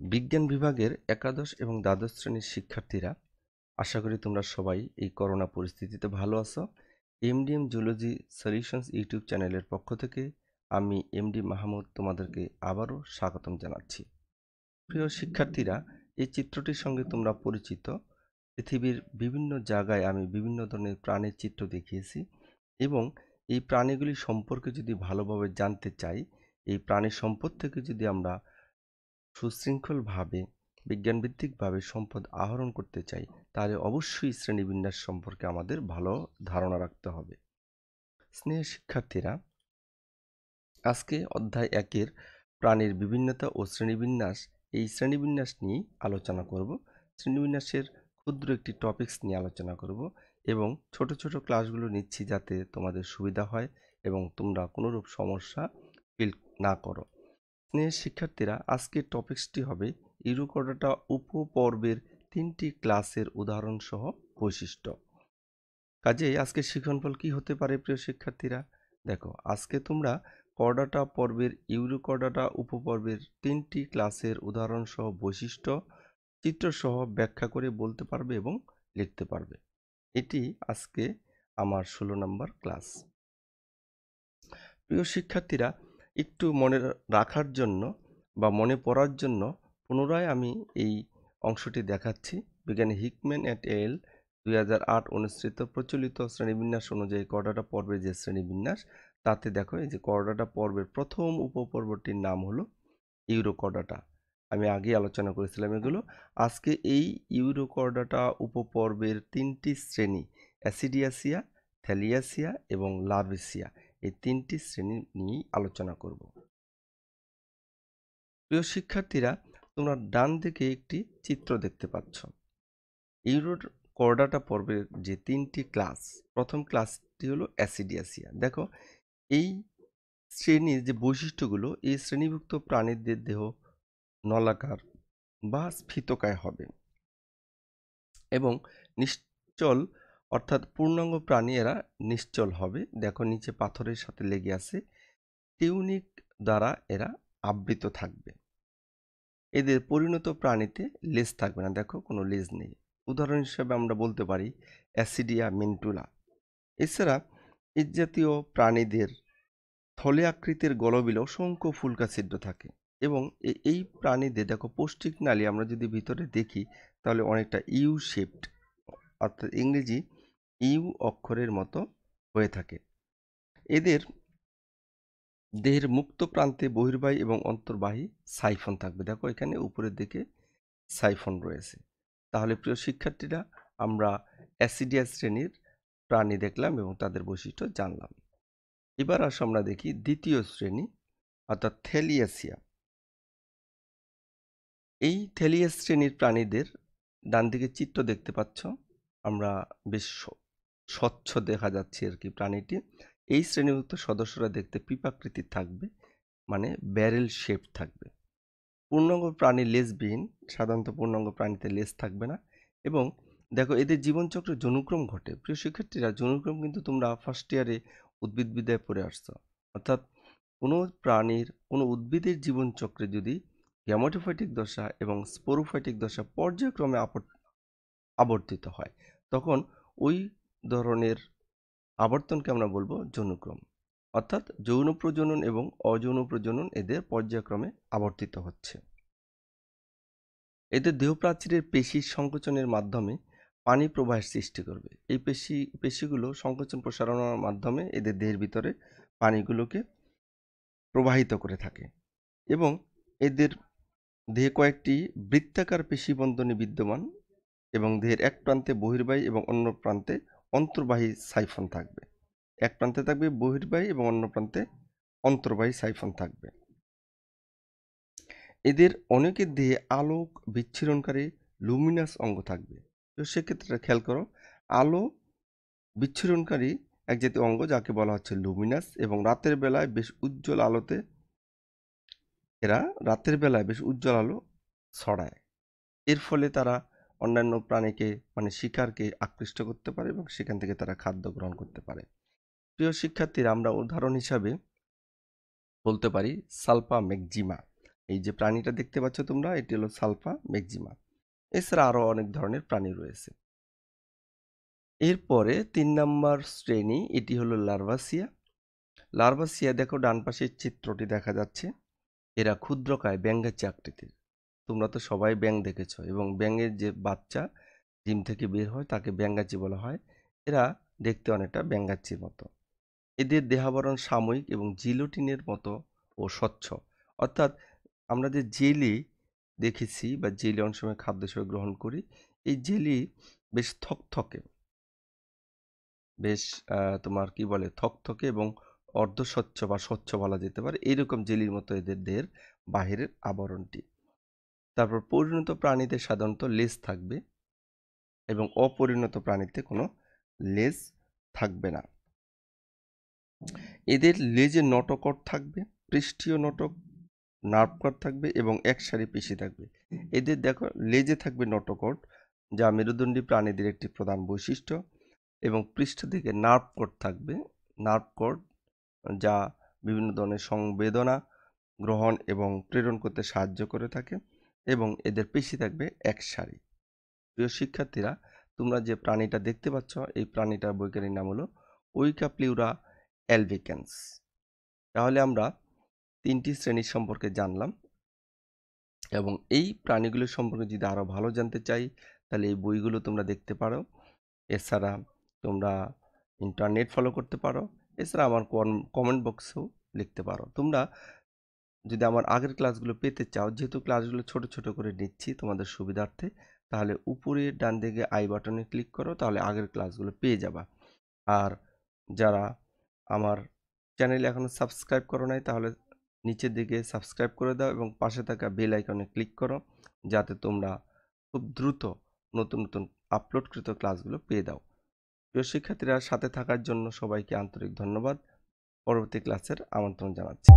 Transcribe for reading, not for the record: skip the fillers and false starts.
বিজ্ঞান বিভাগের একাদশ এবং দ্বাদশ শ্রেণীর শিক্ষার্থীরা, আশা করি তোমরা সবাই এই করোনা পরিস্থিতিতে ভালো আছো। এমডিএম জুলজি সলিউশনস ইউটিউব চ্যানেলের পক্ষ থেকে আমি এমডি মাহমুদ তোমাদেরকে আবারও স্বাগতম জানাচ্ছি। প্রিয় শিক্ষার্থীরা, এই চিত্রটির সঙ্গে তোমরা পরিচিত। পৃথিবীর বিভিন্ন জায়গায় আমি বিভিন্ন ধরনের প্রাণীর চিত্র দেখিয়েছি এবং এই প্রাণীগুলি সম্পর্কে যদি ভালোভাবে জানতে চাই, এই প্রাণী সম্পদ থেকে যদি আমরা সুশৃঙ্খলভাবে বিজ্ঞানভিত্তিকভাবে সম্পদ আহরণ করতে চাই, তাহলে অবশ্যই শ্রেণীবিন্যাস সম্পর্কে আমাদের ভালো ধারণা রাখতে হবে। স্নেহের শিক্ষার্থীরা, আজকে অধ্যায় 1-এর প্রাণীর বিভিন্নতা ও শ্রেণীবিন্যাস, এই শ্রেণীবিন্যাস নিয়েই আলোচনা করব। শ্রেণীবিন্যাসের ক্ষুদ্র একটি টপিকস নিয়ে আলোচনা করব এবং ছোট ছোট ক্লাসগুলো নিচ্ছি যাতে তোমাদের সুবিধা হয় এবং তোমরা কোনোরূপ সমস্যা ফিল না করো। স্নেহের শিক্ষার্থীরা, আজকের টপিকসটি হবে ইউরোকর্ডাটা উপপর্বের 3টি ক্লাসের উদাহরণসহ বৈশিষ্ট্য। কাজেই আজকের শিক্ষণফল কি হতে পারে প্রিয় শিক্ষার্থীরা? দেখো, আজকে তোমরা কর্ডাটা পর্বের ইউরোকর্ডাটা উপপর্বের 3টি ক্লাসের উদাহরণসহ বৈশিষ্ট্য চিত্রসহ ব্যাখ্যা করে বলতে পারবে এবং লিখতে পারবে। এটি আজকে আমার 16 নম্বর ক্লাস। প্রিয় শিক্ষার্থীরা, একটু মনে রাখার জন্য বা মনে পড়ার জন্য পুনরায় আমি এই অংশটি দেখাচ্ছি। বিজ্ঞানী হিকম্যান এট এল 2008 অনুসৃত প্রচলিত শ্রেণীবিন্যাস অনুযায়ী কর্ডাটা পর্বের যে শ্রেণীবিন্যাস, তাতে দেখো এই যে কর্ডাটা পর্বের প্রথম উপপর্বটির নাম হলো ইউরোকর্ডাটা। আমি আগে আলোচনা করেছিলাম এগুলো। আজকে এই ইউরোকর্ডাটা উপপর্বের 3টি শ্রেণী, অ্যাসিডিয়াসিয়া, থ্যালিয়াসিয়া এবং লাভেসিয়া, এই 3টি শ্রেণী নিয়েই আলোচনা করব। প্রিয় শিক্ষার্থীরা, তোমরা ডান দিকে একটি চিত্র দেখতে পাচ্ছ। ইউরোকর্ডাটা পর্বের যে 3টি ক্লাস, প্রথম ক্লাসটি হলো অ্যাসিডিয়াসিয়া। দেখো, এই শ্রেণীর যে বৈশিষ্ট্যগুলো, এই শ্রেণীভুক্ত প্রাণীদের দেহ নলাকার বা স্ফীতকায় হবে এবং নিশ্চল, অর্থাৎ পূর্ণাঙ্গ প্রাণী এরা নিশ্চল হবে। দেখো, নিচে পাথরের সাথে লেগে আছে, টিউনিক দ্বারা এরা আবৃত থাকবে। এদের পরিণত প্রাণীতে লেজ থাকবে না, দেখো কোনো লেজ নেই। উদাহরণ হিসেবে আমরা বলতে পারি অ্যাসিডিয়া মেন্টুলা। এছাড়া এই জাতীয় প্রাণীদের থলে আকৃতির গলবিলে অসংখ্য ফুলকা ছিদ্র থাকে এবং এই প্রাণীদের দেখো পৌষ্টিক নালী আমরা যদি ভিতরে দেখি তাহলে অনেকটা ইউ শেপড, অর্থাৎ ইংরেজি ইউ অক্ষরের মতো হয়ে থাকে। এদের দেহের মুক্ত প্রান্তে বহির্বাহী এবং অন্তর্বাহী সাইফন থাকবে। দেখো এখানে উপরের দিকে সাইফন রয়েছে। তাহলে প্রিয় শিক্ষার্থীরা, আমরা অ্যাসিডিয়া শ্রেণীর প্রাণী দেখলাম এবং তাদের বৈশিষ্ট্য জানলাম। এবার আসো আমরা দেখি দ্বিতীয় শ্রেণী, অর্থাৎ থ্যালিয়াসিয়া। এই থ্যালিয়াস শ্রেণীর প্রাণীদের ডান দিকে চিত্র দেখতে পাচ্ছ, আমরা বেশ স্বচ্ছ দেখা যাচ্ছে আর কি প্রাণীটি। এই শ্রেণীভুক্ত সদস্যরা দেখতে পিপাকৃতির থাকবে, মানে ব্যারেল শেপ থাকবে। পূর্ণাঙ্গ প্রাণী লেজবিহীন, সাধারণত পূর্ণাঙ্গ প্রাণীতে লেজ থাকবে না। এবং দেখো, এদের জীবনচক্রে জনুক্রম ঘটে। প্রিয় শিক্ষার্থীরা, জনুক্রম কিন্তু তোমরা ফার্স্ট ইয়ারে উদ্ভিদবিদ্যায় পড়ে আসছো। অর্থাৎ কোনো প্রাণীর, কোনো উদ্ভিদের জীবনচক্রে যদি গ্যামেটোফাইটিক দশা এবং স্পোরোফাইটিক দশা পর্যায়ক্রমে আবর্তিত হয়, তখন ওই ধরনের আবর্তনকে আমরা বলবো জনুক্রম। অর্থাৎ যৌন প্রজনন এবং অযৌন প্রজনন এদের পর্যায়ক্রমে আবর্তিত হচ্ছে। এদের দেহপ্রাচীরের পেশির সংকোচনের মাধ্যমে পানি প্রবাহের সৃষ্টি করবে। এই পেশিগুলো সংকোচন প্রসারণের মাধ্যমে এদের দেহের ভিতরে পানিগুলোকে প্রবাহিত করে থাকে এবং এদের দেহে কয়েকটি বৃত্তাকার পেশিবন্ধনী বিদ্যমান এবং দেহের এক প্রান্তে বহির্বাহী এবং অন্য প্রান্তে অন্তর্বাহী সাইফন থাকবে। এক প্রান্তে থাকবে বহির্বাহী এবং অন্য প্রান্তে অন্তর্বাহী সাইফন থাকবে। এদের অনেকের দেহে আলোক বিচ্ছুরণকারী লুমিনাস অঙ্গ থাকবে। তো সেক্ষেত্রে খেয়াল করো, আলো বিচ্ছুরণকারী এক জাতীয় অঙ্গ যাকে বলা হচ্ছে লুমিনাস, এবং রাতের বেলায় বেশ উজ্জ্বল আলো ছড়ায়। এর ফলে তারা অন্যান্য প্রাণীকে, মানে শিকারকে আকৃষ্ট করতে পারে এবং সেখান থেকে তারা খাদ্য গ্রহণ করতে পারে। প্রিয় শিক্ষার্থীরা, আমরা উদাহরণ হিসাবে বলতে পারি সালপা ম্যাক্সিমা। এই যে প্রাণীটা দেখতে পাচ্ছ তোমরা, এটি হলো সালফা ম্যাক্সিমা। এছাড়া আরো অনেক ধরনের প্রাণী রয়েছে। এরপরে ৩ নাম্বার শ্রেণী, এটি হলো লার্ভাসিয়া। লার্ভাসিয়া দেখো ডান পাশের চিত্রটি দেখা যাচ্ছে। এরা ক্ষুদ্রকায় ব্যাঙাচি আকৃতির। তোমরা তো সবাই ব্যাঙ দেখেছো, এবং ব্যাঙের যে বাচ্চা ডিম থেকে বের হয় তাকে ব্যাঙাচি বলা হয়। এরা দেখতে অনেকটা ব্যাঙাচির মতো। এদের দেহাবরণ সাময়িক এবং জিলোটিনের মতো ও স্বচ্ছ। অর্থাৎ আমরা যে জেলি দেখেছি বা জেলি অনেক সময় খাদ্য হিসেবে গ্রহণ করি, এই জেলি বেশ থকথকে, বেশ তোমার কি বলে থকথকে এবং অর্ধস্বচ্ছ বা স্বচ্ছ বলা যেতে পারে। এইরকম জেলির মতো এদের দেহের বাহিরের আবরণটি। তারপর পরিণত প্রাণীতে সাধারণত লেজ থাকবে এবং অপরিণত প্রাণীতে কোনো লেজ থাকবে না। এদের লেজে নটোকট থাকবে, পৃষ্ঠীয় নটক, নার্ভ কট থাকবে এবং একসারি পেশি থাকবে। এদের দেখো লেজে থাকবে নটোকট, যা মেরুদণ্ডী প্রাণীদের একটি প্রধান বৈশিষ্ট্য, এবং পৃষ্ঠ দিকে নার্ভ কট থাকবে, নার্ভ কট যা বিভিন্ন ধরনের সংবেদনা গ্রহণ এবং প্রেরণ করতে সাহায্য করে থাকে, এবং এদের পেশি থাকবে একসারি। প্রিয় শিক্ষার্থীরা, তোমরা যে প্রাণীটা দেখতে পাচ্ছ, এই প্রাণীটার বৈজ্ঞানিক নাম হলো উইকাপ্লিউরা অ্যালবিকেন্স। তাহলে আমরা 3টি শ্রেণী সম্পর্কে জানলাম, এবং এই প্রাণীগুলো সম্পর্কে যদি আরো ভালো জানতে চাই তাহলে এই বইগুলো তোমরা দেখতে পারো। এছাড়া তোমরা ইন্টারনেট ফলো করতে পারো। এছাড়া আমার কমেন্ট বক্সেও লিখতে পারো। তোমরা যদি আমার আগের ক্লাসগুলো পেতে চাও, যেহেতু ক্লাসগুলো ছোট ছোট করে নিচ্ছি তোমাদের সুবিধার্থে, তাহলে উপরে ডান দিকে আই বাটনে ক্লিক করো, তাহলে আগের ক্লাসগুলো পেয়ে যাবা। আর যারা আমার চ্যানেলে এখনো সাবস্ক্রাইব করো নাই, তাহলে নিচের দিকে সাবস্ক্রাইব করে দাও এবং পাশে থাকা বেল আইকনে ক্লিক করো, যাতে তোমরা খুব দ্রুত নতুন নতুন আপলোডকৃত ক্লাসগুলো পেয়ে দাও। প্রিয় শিক্ষার্থীরা, সাথে থাকার জন্য সবাইকে আন্তরিক ধন্যবাদ। পরবর্তী ক্লাসের আমন্ত্রণ জানাচ্ছি।